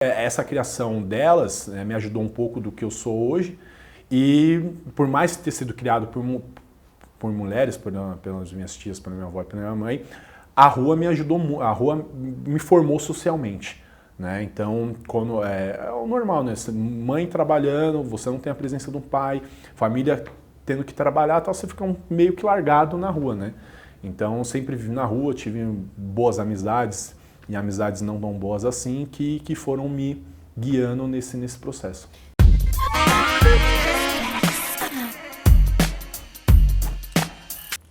Essa criação delas, né, me ajudou um pouco do que eu sou hoje, e por mais ter sido criado por mulheres, pelas minhas tias, pela minha avó e pela minha mãe, a rua me ajudou, a rua me formou socialmente. Né? Então, quando é o normal, né? Mãe trabalhando, você não tem a presença do pai, família tendo que trabalhar, tal, você fica meio que largado na rua, né? Então, sempre vivi na rua, tive boas amizades, e amizades não tão boas assim, que foram me guiando nesse processo.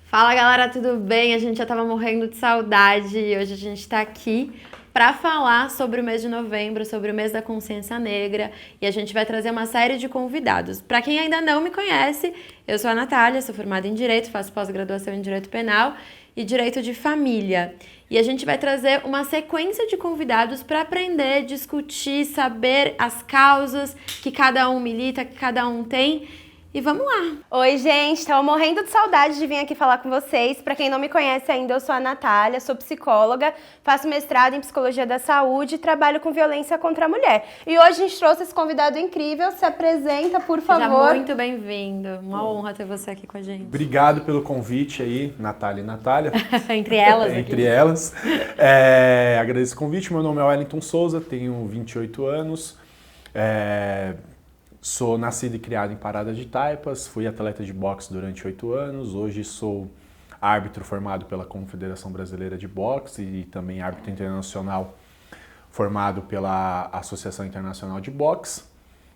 Fala galera, tudo bem? A gente já tava morrendo de saudade e hoje a gente tá aqui para falar sobre o mês de novembro, sobre o mês da consciência negra, e a gente vai trazer uma série de convidados. Para quem ainda não me conhece, eu sou a Natália, sou formada em Direito, faço pós-graduação em Direito Penal e Direito de Família. E a gente vai trazer uma sequência de convidados para aprender, discutir, saber as causas que cada um milita, que cada um tem. E vamos lá! Oi, gente! Tava morrendo de saudade de vir aqui falar com vocês. Pra quem não me conhece ainda, eu sou a Natália, sou psicóloga, faço mestrado em Psicologia da Saúde e trabalho com violência contra a mulher. E hoje a gente trouxe esse convidado incrível. Se apresenta, por favor. Seja muito bem-vindo. Uma honra ter você aqui com a gente. Obrigado pelo convite aí, Natália e Natália. Entre elas. Entre elas. Agradeço o convite. Meu nome é Wellington Souza, tenho 28 anos. Sou nascido e criado em Parada de Taipas, fui atleta de boxe durante 8 anos, hoje sou árbitro formado pela Confederação Brasileira de Boxe e também árbitro internacional formado pela Associação Internacional de Boxe.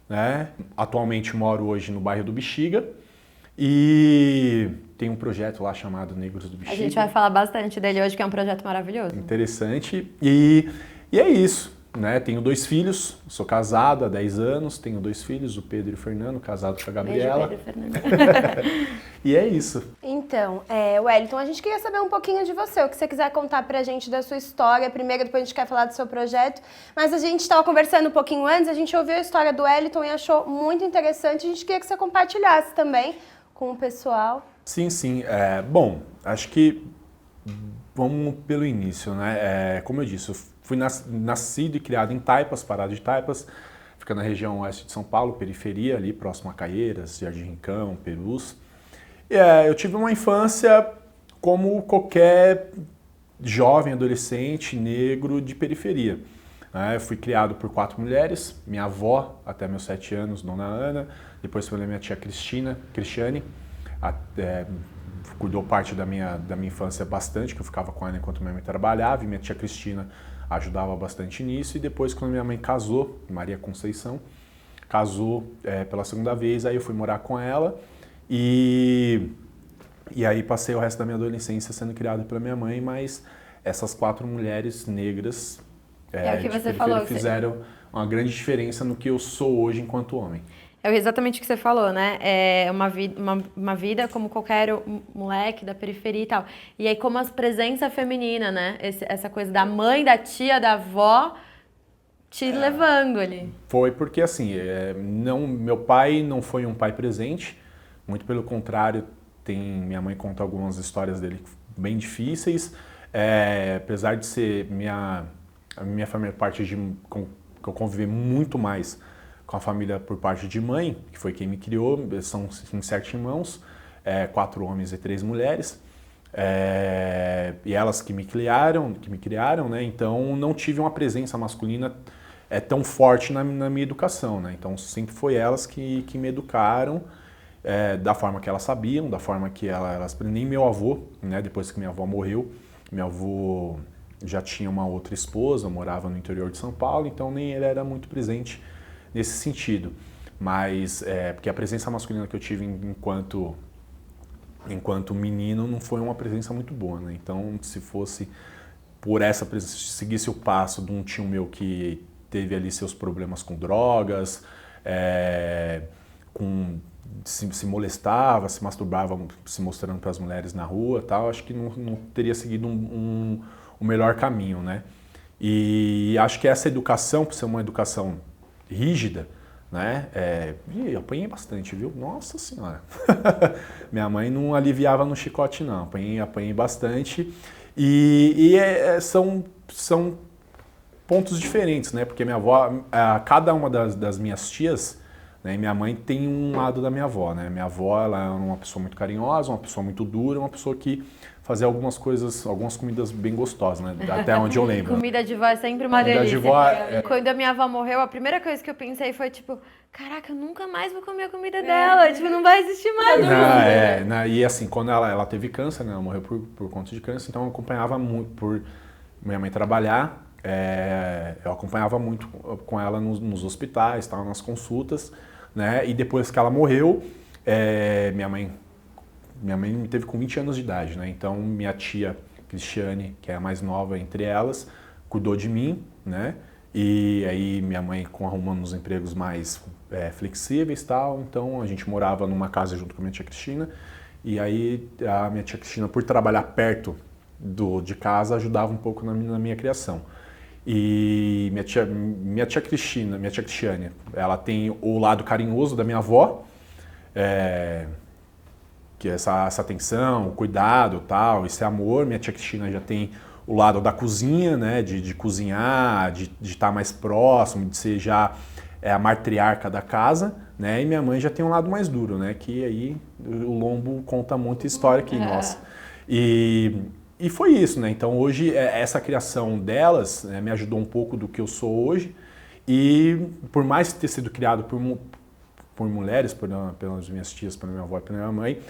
Né? Atualmente moro hoje no bairro do Bexiga e tem um projeto lá chamado Negros do Bexiga. A gente vai falar bastante dele hoje, que é um projeto maravilhoso. Interessante. E é isso. Né? Tenho 2 filhos, sou casado há 10 anos, tenho 2 filhos, o Pedro e o Fernando, casado com a Gabriela. Beijo, Pedro e Fernando. E é isso. Então, Wellington, a gente queria saber um pouquinho de você, o que você quiser contar pra gente da sua história. Primeiro, depois a gente quer falar do seu projeto, mas a gente estava conversando um pouquinho antes, a gente ouviu a história do Wellington e achou muito interessante, a gente queria que você compartilhasse também com o pessoal. Sim. Bom, acho que vamos pelo início, né? Como eu disse, eu fui nascido e criado em Taipas, Parada de Taipas, fica na região oeste de São Paulo, periferia ali, próximo a Caieiras, Jardim Rincão, Perus. Eu tive uma infância como qualquer jovem, adolescente, negro de periferia. Eu fui criado por 4 mulheres, minha avó até meus 7 anos, Dona Ana, depois foi minha tia Cristiane, cuidou parte da minha infância bastante, que eu ficava com ela enquanto minha mãe trabalhava, e minha tia Cristina ajudava bastante nisso. E depois, quando minha mãe casou, Maria Conceição, casou pela segunda vez, aí eu fui morar com ela e aí passei o resto da minha adolescência sendo criado pela minha mãe, mas essas 4 mulheres negras o que você falou, fizeram uma grande diferença no que eu sou hoje enquanto homem. É exatamente o que você falou, né? É uma vida como qualquer moleque da periferia e tal. E aí como a presença feminina, né? Essa coisa da mãe, da tia, da avó te levando ali. Foi porque assim, meu pai não foi um pai presente, muito pelo contrário, minha mãe conta algumas histórias dele bem difíceis, apesar de ser a minha família parte que eu convivi muito mais com a família por parte de mãe, que foi quem me criou, são em 7 irmãos, 4 homens e 3 mulheres, e elas que me criaram, né? Então não tive uma presença masculina tão forte na minha educação, né? Então sempre foi elas que me educaram da forma que elas sabiam, da forma que elas nem meu avô, né? Depois que minha avó morreu, meu avô já tinha uma outra esposa, morava no interior de São Paulo, então nem ele era muito presente nesse sentido, mas porque a presença masculina que eu tive enquanto menino não foi uma presença muito boa, né? Então, se fosse por essa presença, se seguisse o passo de um tio meu que teve ali seus problemas com drogas, se molestava, se masturbava, se mostrando para as mulheres na rua, tal, acho que não teria seguido o melhor caminho, né? E acho que essa educação, por ser uma educação rígida, né? Eu apanhei bastante, viu? Nossa Senhora! Minha mãe não aliviava no chicote, não. Apanhei bastante. São pontos diferentes, né? Porque minha avó, cada uma das minhas tias, né, minha mãe tem um lado da minha avó, né? Minha avó, ela é uma pessoa muito carinhosa, uma pessoa muito dura, uma pessoa que fazia algumas coisas, algumas comidas bem gostosas, né? Até onde eu lembro. Comida de vó é sempre uma Comida delícia. de vó Quando a minha avó morreu, a primeira coisa que eu pensei foi tipo, caraca, eu nunca mais vou comer a comida dela. Tipo, não vai existir mais. E assim, quando ela teve câncer, né? Ela morreu por conta de câncer, então eu acompanhava muito, por minha mãe trabalhar, eu acompanhava muito com ela nos hospitais, tal, nas consultas, né? E depois que ela morreu, minha mãe me teve com 20 anos de idade, né? Então minha tia Cristiane, que é a mais nova entre elas, cuidou de mim, né? E aí minha mãe arrumando uns empregos mais flexíveis e tal, então a gente morava numa casa junto com a minha tia Cristina, e aí a minha tia Cristina, por trabalhar perto de casa, ajudava um pouco na minha criação. E minha tia Cristiane, ela tem o lado carinhoso da minha avó, que é essa atenção, o cuidado, tal, esse amor. Minha tia Cristina já tem o lado da cozinha, né, de cozinhar, de estar mais próximo, de ser já a matriarca da casa, né, e minha mãe já tem um lado mais duro, né, que aí o lombo conta muita história aqui, nossa. E foi isso, né, então hoje essa criação delas, né, me ajudou um pouco do que eu sou hoje, e por mais ter sido criado por mulheres, pelas minhas tias, pela minha avó e pela minha mãe,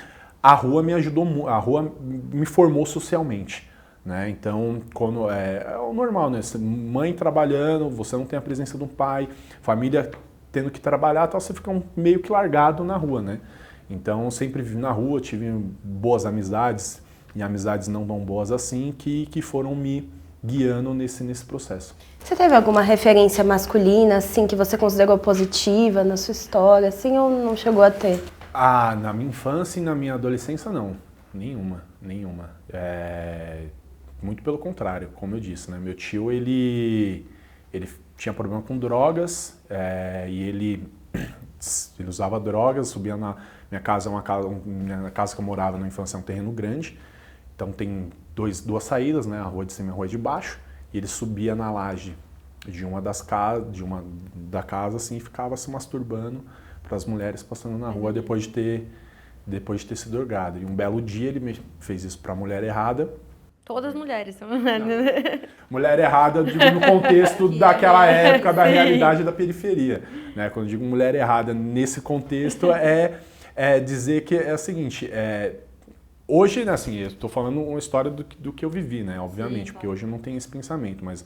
a rua me ajudou, a rua me formou socialmente, né? Então, quando é o normal, né? Mãe trabalhando, você não tem a presença de um pai, família tendo que trabalhar, então você fica meio que largado na rua, né? Então, sempre vivi na rua, tive boas amizades e amizades não tão boas assim que foram me guiando nesse processo. Você teve alguma referência masculina, assim, que você considerou positiva na sua história, assim, ou não chegou a ter? Na minha infância e na minha adolescência, não. Nenhuma. Muito pelo contrário, como eu disse, né? Meu tio, ele tinha problema com drogas, e ele usava drogas, subia na minha casa, minha casa que eu morava na infância é um terreno grande, então tem duas saídas, né? A rua de cima e a rua de baixo, e ele subia na laje de uma da casa, assim, e ficava se masturbando para as mulheres passando na rua depois de ter sido drogado. E um belo dia ele fez isso para a mulher errada. Todas as mulheres são mulher errada, digo, no contexto daquela época, da realidade da periferia, né? Quando eu digo mulher errada nesse contexto, dizer que é o seguinte, hoje, né, assim, eu estou falando uma história do que eu vivi, né, obviamente, porque hoje eu não tenho esse pensamento, mas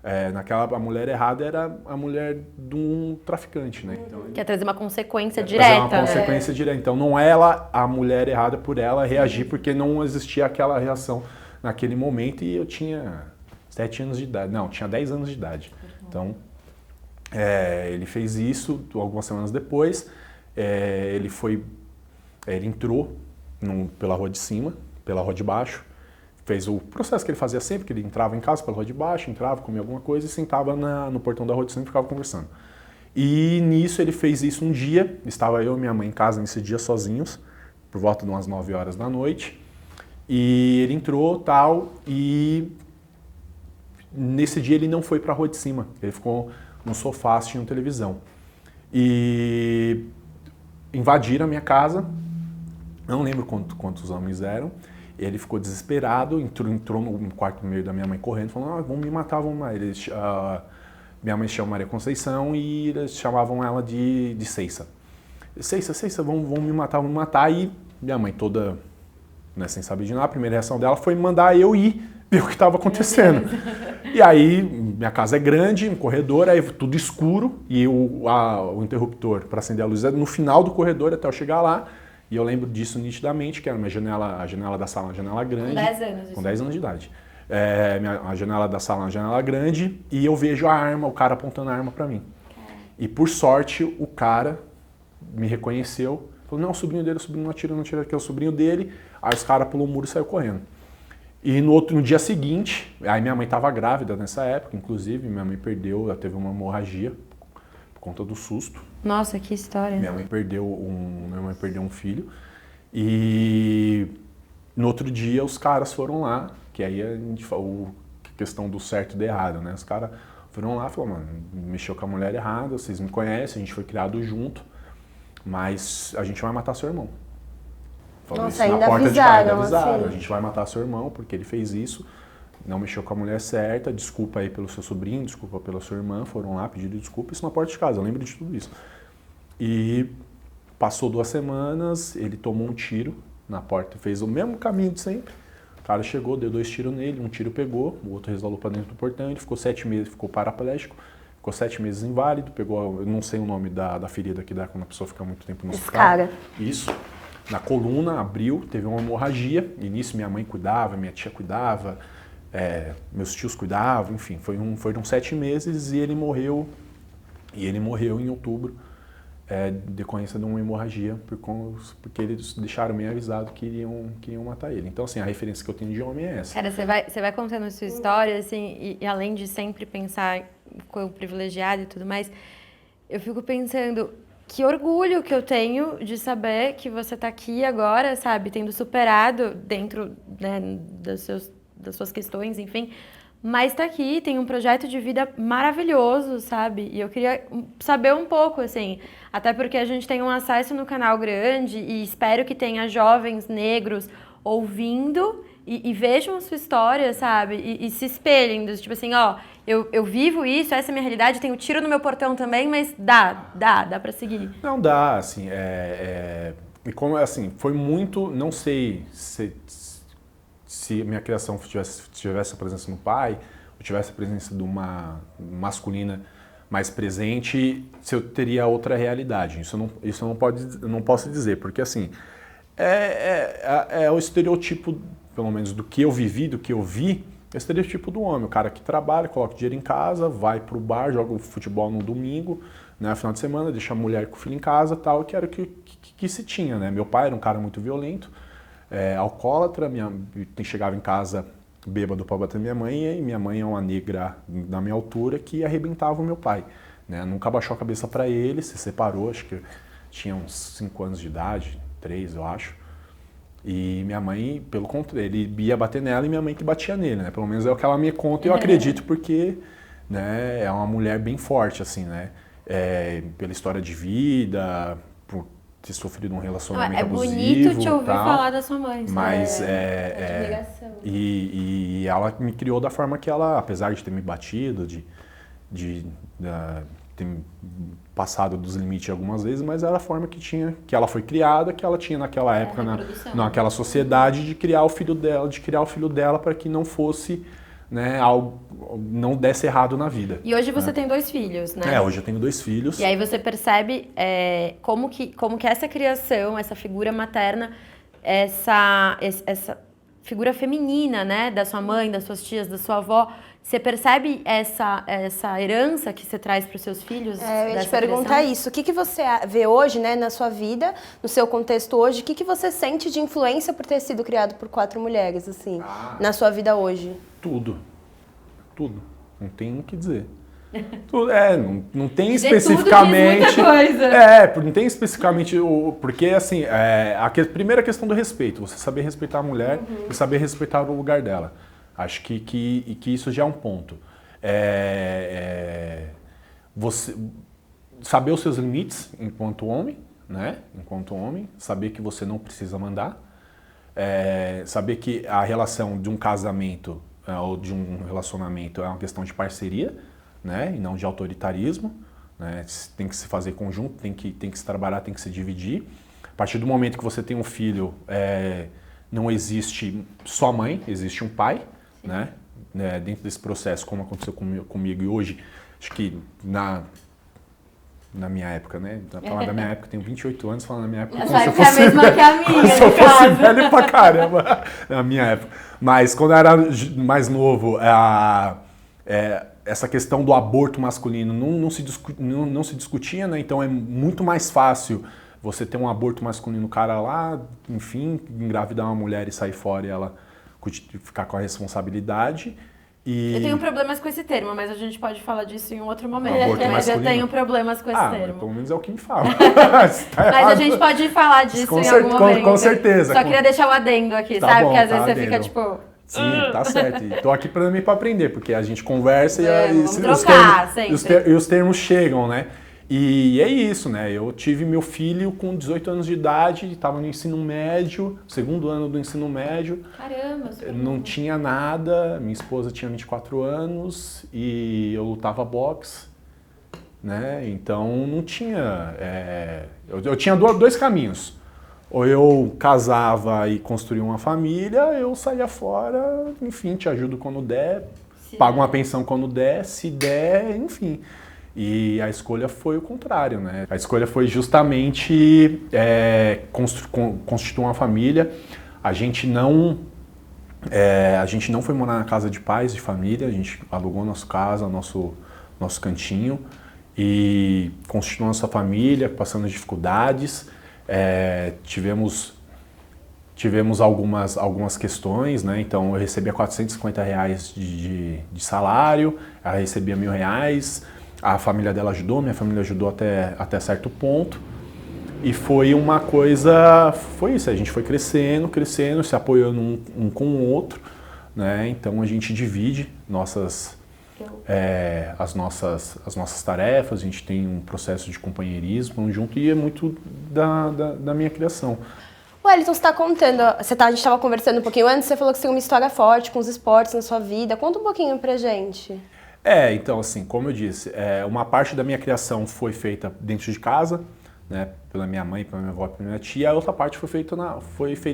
a mulher errada era a mulher de um traficante, né? Então, quer trazer uma consequência direta. Trazer uma consequência direta. Então não é a mulher errada por ela reagir, porque não existia aquela reação naquele momento, e eu tinha 7 anos de idade, não, tinha 10 anos de idade. Então, ele fez isso algumas semanas depois, ele entrou pela rua de cima, pela rua de baixo, fez o processo que ele fazia sempre, que ele entrava em casa pela rua de baixo, entrava, comia alguma coisa e sentava no portão da rua de cima e ficava conversando. E nisso ele fez isso um dia, estava eu e minha mãe em casa nesse dia sozinhos, por volta de umas 9 horas da noite, e ele entrou tal, e nesse dia ele não foi para a rua de cima, ele ficou no sofá assistindo televisão. E invadiram a minha casa, não lembro quantos homens eram. Ele ficou desesperado, entrou no quarto meio da minha mãe correndo, falando, vão me matar, vão me matar. Minha mãe se chama Maria Conceição e eles chamavam ela de Ceissa. Ceissa, vão me matar. E minha mãe toda, né, sem saber de nada, a primeira reação dela foi mandar eu ir ver o que estava acontecendo. E aí, minha casa é grande, um corredor, aí tudo escuro, e o interruptor para acender a luz é no final do corredor até eu chegar lá. E eu lembro disso nitidamente, que era a janela da sala, uma janela grande. Com 10 anos. Com 10 anos de idade. A janela da sala, uma janela grande, e eu vejo o cara apontando a arma pra mim. E por sorte, o cara me reconheceu, falou, não, o sobrinho dele, o sobrinho não atira, que é o sobrinho dele. Aí os caras pulou o muro e saiu correndo. E no dia seguinte, aí minha mãe estava grávida nessa época, inclusive, minha mãe ela teve uma hemorragia por conta do susto. Nossa, que história. Minha mãe perdeu um filho, e no outro dia os caras foram lá, que aí a questão do certo e do errado, né? Os caras Foram lá e falaram, mano, mexeu com a mulher errada, vocês me conhecem, a gente foi criado junto, mas a gente vai matar seu irmão. Falou Nossa, isso ainda na porta de casa, avisaram, avisaram, assim. a gente vai matar seu irmão porque ele fez isso, não mexeu com a mulher certa, desculpa aí pelo seu sobrinho, desculpa pela sua irmã, foram lá pedir desculpa, isso na porta de casa, eu lembro de tudo isso. E passou 2 semanas, ele tomou um tiro na porta, fez o mesmo caminho de sempre. O cara chegou, deu 2 tiros nele, um tiro pegou, o outro resvalou para dentro do portão, ele ficou 7 meses, ficou paraplégico, ficou 7 meses inválido, pegou, eu não sei o nome da ferida que dá quando a pessoa fica muito tempo no hospital. Escara. Isso. Na coluna, abriu, teve uma hemorragia, e nisso minha mãe cuidava, minha tia cuidava, meus tios cuidavam, enfim, foram 7 meses e ele morreu em outubro. Decorrência de uma hemorragia, porque eles deixaram meio avisado que iriam matar ele. Então, assim, a referência que eu tenho de homem é essa. Cara, você vai contando a sua história, assim, e além de sempre pensar com o privilegiado e tudo mais, eu fico pensando que orgulho que eu tenho de saber que você tá aqui agora, sabe, tendo superado dentro, né, das suas questões, enfim, mas tá aqui, tem um projeto de vida maravilhoso, sabe? E eu queria saber um pouco, assim, até porque a gente tem um acesso no canal grande e espero que tenha jovens negros ouvindo e vejam a sua história, sabe? E se espelhem, tipo assim, ó, eu vivo isso, essa é a minha realidade, tenho tiro no meu portão também, mas dá pra seguir. Não dá, assim, e como, assim, foi muito, não sei se minha criação tivesse a presença do pai, ou tivesse a presença de uma masculina mais presente, se eu teria outra realidade. Isso eu não posso dizer, porque assim, é o estereotipo, pelo menos do que eu vivi, do que eu vi, é o estereotipo do homem, o cara que trabalha, coloca dinheiro em casa, vai pro bar, joga futebol no domingo, né, no final de semana, deixa a mulher com o filho em casa, tal, que era o que se tinha, né? Meu pai era um cara muito violento, alcoólatra, chegava em casa bêbado para bater minha mãe, e minha mãe é uma negra da minha altura que arrebentava o meu pai, né? Nunca abaixou a cabeça para ele, se separou, acho que tinha uns 5 anos de idade, 3 eu acho, e minha mãe, pelo contrário, ele ia bater nela e minha mãe que batia nele, né? Pelo menos é o que ela me conta e eu acredito porque, né, é uma mulher bem forte, assim, né? Pela história de vida, por ter sofrido um relacionamento abusivo. É bonito te ouvir tal, falar da sua mãe. mas admiração. E ela me criou da forma que ela, apesar de ter me batido, de ter passado dos limites algumas vezes, mas era a forma que ela foi criada, que ela tinha naquela época, naquela sociedade, de criar o filho dela para que não fosse, né, não desse errado na vida. E hoje você tem 2 filhos, né? Hoje eu tenho 2 filhos. E aí você percebe como que essa criação, essa figura materna, essa figura feminina, né, da sua mãe, das suas tias, da sua avó, você percebe essa herança que você traz para os seus filhos? Eu ia te perguntar isso. O que você vê hoje, né, na sua vida, no seu contexto hoje, o que você sente de influência por ter sido criado por 4 mulheres, assim, na sua vida hoje? Tudo. Não tem o que dizer. Não tem Dizer especificamente. Tudo diz muita coisa. Não tem especificamente. Porque, assim, a primeira questão do respeito. Você saber respeitar a mulher e saber respeitar o lugar dela. Acho que isso já é um ponto. Você saber os seus limites enquanto homem, né? Enquanto homem, saber que você não precisa mandar. Saber que a relação de um casamento ou de um relacionamento é uma questão de parceria, né, e não de autoritarismo, né, tem que se fazer conjunto, tem que se trabalhar, tem que se dividir. A partir do momento que você tem um filho, não existe só mãe, existe um pai, né, dentro desse processo, como aconteceu comigo e hoje, acho que na minha época, né, falando da minha época, eu tenho 28 anos, falando da minha época, Essa época é a mesma que a minha, se eu fosse velho pra caramba, na minha época. Mas quando eu era mais novo, essa questão do aborto masculino não se discutia, né? Então é muito mais fácil você ter um aborto masculino, o cara lá, enfim, engravidar uma mulher e sair fora e ela ficar com a responsabilidade. Eu tenho problemas com esse termo, mas a gente pode falar disso em um outro momento. Aborto mas masculino? eu tenho problemas com esse termo. Pelo menos é o que me fala. Mas a gente pode falar disso em algum momento. Com certeza. Só queria deixar o adendo aqui, Tá sabe? bom, Porque às vezes tá, você fica adendo. tipo... Sim, tá certo. E tô aqui pra aprender, porque a gente conversa vamos trocar, e os termos chegam, né? E é isso, né? Eu tive meu filho com 18 anos de idade, estava no ensino médio, segundo ano do ensino médio. Caramba, não tinha nada, minha esposa tinha 24 anos e eu lutava boxe, né? Então não tinha... eu tinha dois caminhos. Ou eu casava e construía uma família, eu saía fora, enfim, te ajudo quando der, pago uma pensão quando der, se der, enfim. E a escolha foi o contrário, né? A escolha foi justamente constituir uma família. A gente não foi morar na casa de pais, de família, a gente alugou nossa casa, nosso cantinho e constituiu nossa família, passando dificuldades. Tivemos algumas questões, né? Então eu recebia R$450 de salário, ela recebia R$1.000, a família dela ajudou, minha família ajudou até certo ponto. E foi uma coisa, foi isso, a gente foi crescendo, se apoiando um com o outro, né? Então a gente divide as nossas tarefas, a gente tem um processo de companheirismo junto e é muito da minha criação. Wellington, você está contando, a gente estava conversando um pouquinho antes, você falou que você tem uma história forte com os esportes na sua vida. Conta um pouquinho pra gente. Então assim, como eu disse, uma parte da minha criação foi feita dentro de casa, né, pela minha mãe, pela minha avó, pela minha tia, a outra parte foi feita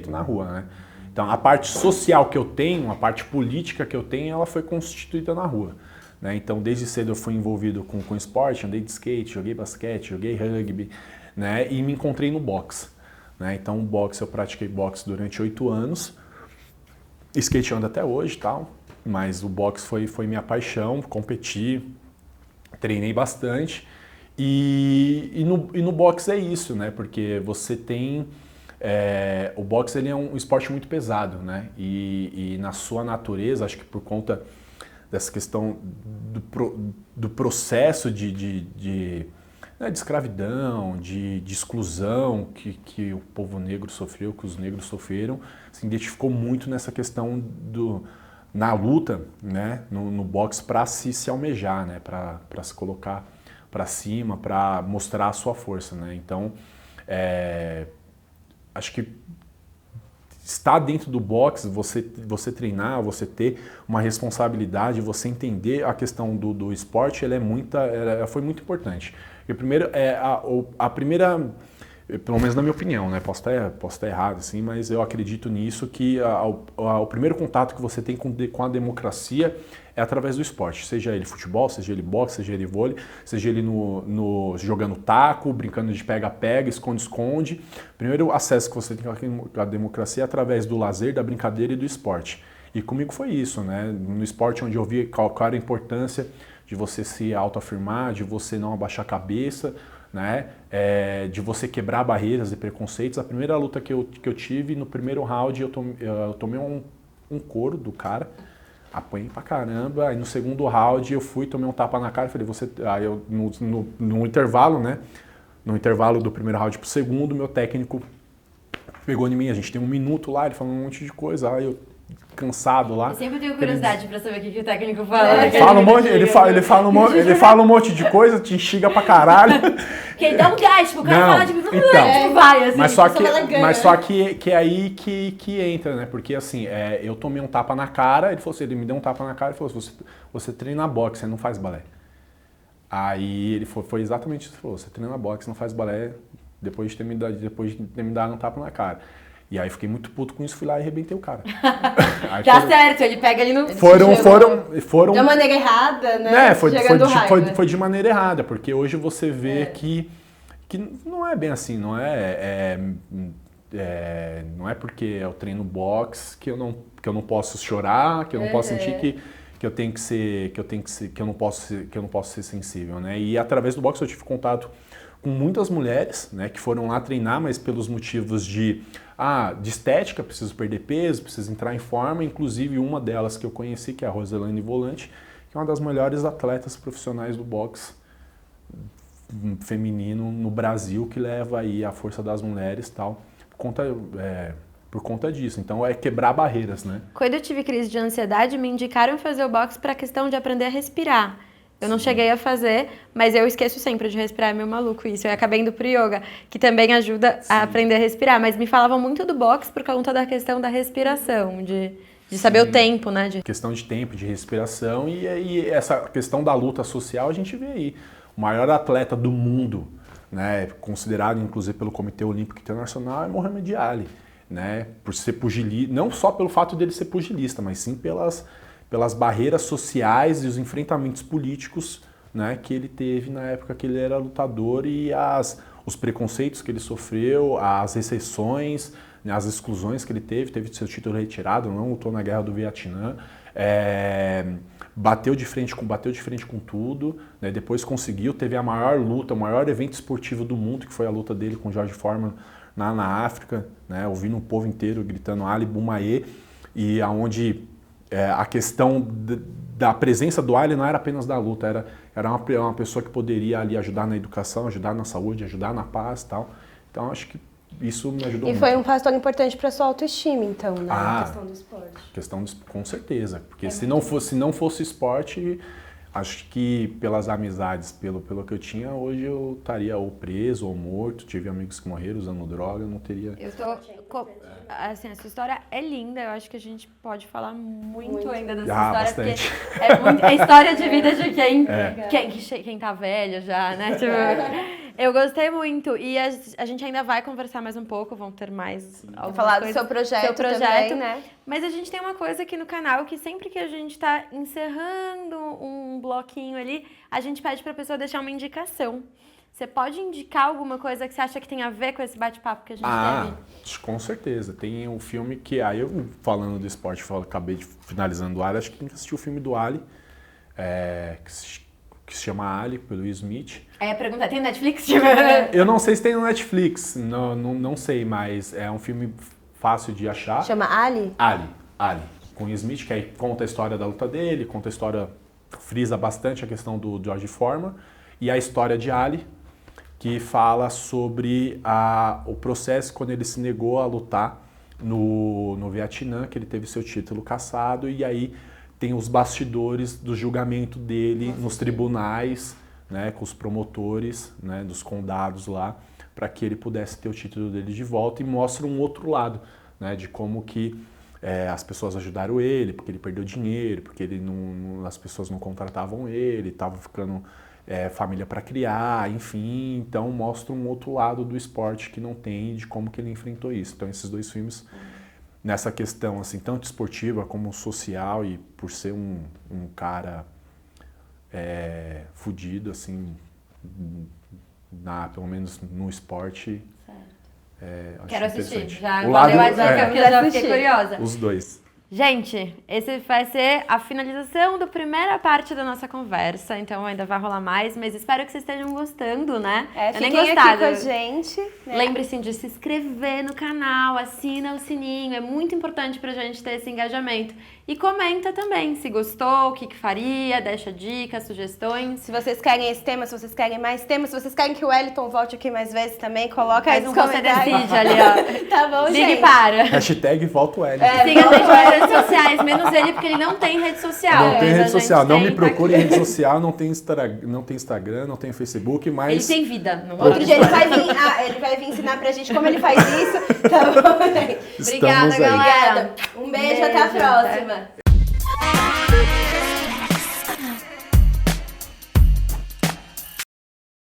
na rua, né? Então a parte social que eu tenho, a parte política que eu tenho, ela foi constituída na rua, né? Então desde cedo eu fui envolvido com esporte, andei de skate, joguei basquete, joguei rugby, né, e me encontrei no boxe, né? Então eu pratiquei boxe durante 8 anos, skate ando até hoje, tal, mas o boxe foi minha paixão, competi, treinei bastante. E no boxe é isso, né? Porque você tem... o boxe ele é um esporte muito pesado, né? E na sua natureza, acho que por conta dessa questão do processo de escravidão, de exclusão que o povo negro sofreu, que os negros sofreram, se identificou muito nessa questão na luta, né? No boxe para se almejar, né? Para se colocar para cima, para mostrar a sua força, né? Então, acho que estar dentro do boxe, você treinar, você ter uma responsabilidade, você entender a questão do esporte, ela foi muito importante. E primeiro, a primeira, pelo menos na minha opinião, né? Posso estar errado, assim, mas eu acredito nisso, que o primeiro contato que você tem com a democracia é através do esporte, seja ele futebol, seja ele boxe, seja ele vôlei, seja ele jogando taco, brincando de pega-pega, esconde-esconde. Primeiro acesso que você tem à democracia é através do lazer, da brincadeira e do esporte. E comigo foi isso, né? No esporte onde eu vi qual era a importância de você se autoafirmar, de você não abaixar a cabeça, né? De você quebrar barreiras e preconceitos. A primeira luta que eu tive, no primeiro round, eu tomei um couro do cara, apanhei pra caramba, aí no segundo round eu tomei um tapa na cara, falei, no intervalo, né? No intervalo do primeiro round pro segundo, meu técnico pegou em mim, a gente tem 1 minuto lá, ele falou um monte de coisa, aí eu cansado lá. Eu sempre tenho curiosidade pra saber o que o técnico fala. Ele fala um monte de coisa, te instiga pra caralho. Que ele dá um gás, tipo, o cara fala, tipo, vai, assim. Mas só que é aí que entra, né? Porque assim, eu tomei um tapa na cara, ele me deu um tapa na cara e falou assim, você treina boxe, você não faz balé. Aí ele foi exatamente isso que ele falou, você treina boxe, não faz balé, depois de ter me dado um tapa na cara. E aí fiquei muito puto com isso, fui lá e arrebentei o cara. Certo, ele pega ali no... Foram... De maneira errada, né? Foi de maneira errada, porque hoje você vê que não é bem assim, não é porque eu treino boxe que eu não posso chorar, que eu não posso sentir que eu não posso ser sensível, né? E através do boxe eu tive contato com muitas mulheres, né, que foram lá treinar, mas pelos motivos de estética, preciso perder peso, preciso entrar em forma, inclusive uma delas que eu conheci, que é a Roselane Volante, que é uma das melhores atletas profissionais do boxe feminino no Brasil, que leva aí a força das mulheres, tal, por conta por conta disso. Então é quebrar barreiras, né? Quando eu tive crise de ansiedade, me indicaram fazer o box para a questão de aprender a respirar. Eu não cheguei a fazer, mas eu esqueço sempre de respirar, é meio maluco isso. Eu acabei indo pro yoga, que também ajuda a aprender a respirar. Mas me falavam muito do box por conta da questão da respiração, de saber o tempo, né? Questão de tempo, de respiração e essa questão da luta social a gente vê aí. O maior atleta do mundo, né, considerado inclusive pelo Comitê Olímpico Internacional, é Muhammad Ali, né? Por ser pugilista, não só pelo fato dele ser pugilista, mas sim pelas barreiras sociais e os enfrentamentos políticos, né, que ele teve na época que ele era lutador e os preconceitos que ele sofreu, as recessões, né, as exclusões que ele teve seu título retirado, não lutou na Guerra do Vietnã, bateu de frente com tudo, né, depois conseguiu, teve a maior luta, o maior evento esportivo do mundo, que foi a luta dele com George Foreman na África, né, ouvindo o povo inteiro gritando Ali Boumaier, e aonde a questão da presença do Ali não era apenas da luta, era uma pessoa que poderia ali ajudar na educação, ajudar na saúde, ajudar na paz e tal. Então acho que isso me ajudou muito. E foi um fator importante para sua autoestima, então, né? A questão do esporte. Com certeza, porque se não fosse esporte, acho que pelas amizades, pelo que eu tinha, hoje eu estaria ou preso ou morto. Tive amigos que morreram usando droga, não teria... Assim, essa história é linda, eu acho que a gente pode falar muito ainda dessa história, bastante. porque é história de vida de quem tá velho já, né? Tipo, eu gostei muito e a gente ainda vai conversar mais um pouco, vão ter mais algumas falar coisas, do seu projeto também, né? Mas a gente tem uma coisa aqui no canal que sempre que a gente tá encerrando um bloquinho ali, a gente pede pra pessoa deixar uma indicação. Você pode indicar alguma coisa que você acha que tem a ver com esse bate-papo que a gente teve? Com certeza. Tem um filme que... eu falando do esporte, acabei finalizando o Ali, acho que tem que assistir o filme do Ali, que se chama Ali, pelo Will Smith. Pergunta, tem Netflix? Eu não sei se tem no Netflix, não sei, mas é um filme fácil de achar. Chama Ali? Ali, com Will Smith, que aí conta a história da luta dele, conta a história, frisa bastante a questão do George Foreman, e a história de Ali, que fala sobre o processo quando ele se negou a lutar no Vietnã, que ele teve seu título cassado, e aí tem os bastidores do julgamento dele nos tribunais, né, com os promotores, né, dos condados lá, para que ele pudesse ter o título dele de volta, e mostra um outro lado, né, de como que as pessoas ajudaram ele, porque ele perdeu dinheiro, porque as pessoas não contratavam ele, estavam ficando... família para criar, enfim, então mostra um outro lado do esporte que não tem, de como que ele enfrentou isso. Então esses dois filmes, nessa questão assim, tanto esportiva como social, e por ser um cara fudido, assim, pelo menos no esporte, acho Quero assistir, já o valeu lado, a dica, porque eu já fiquei curiosa. Os dois. Gente, esse vai ser a finalização da primeira parte da nossa conversa, então ainda vai rolar mais, mas espero que vocês estejam gostando, né? Eu nem fiquem gostado. aqui com a gente. Né? Lembre-se de se inscrever no canal, assina o sininho, é muito importante pra gente ter esse engajamento. E comenta também se gostou, o que faria, deixa dicas, sugestões. Se vocês querem esse tema, se vocês querem mais temas, se vocês querem que o Wellington volte aqui mais vezes também, coloca aí nos comentários. Você decide ali, ó. Tá bom, gente. Ligue para. Hashtag volta o Wellington. Siga a gente nas redes sociais, menos ele, porque ele não tem rede social. Não tem rede social, não me procure em aqui. rede social, não tem Instagram, não tem Facebook, mas... Ele tem vida. Não Outro dia ele vai vir ensinar pra gente como ele faz isso. Tá bom, gente? Obrigada, galera. Um beijo, até a próxima.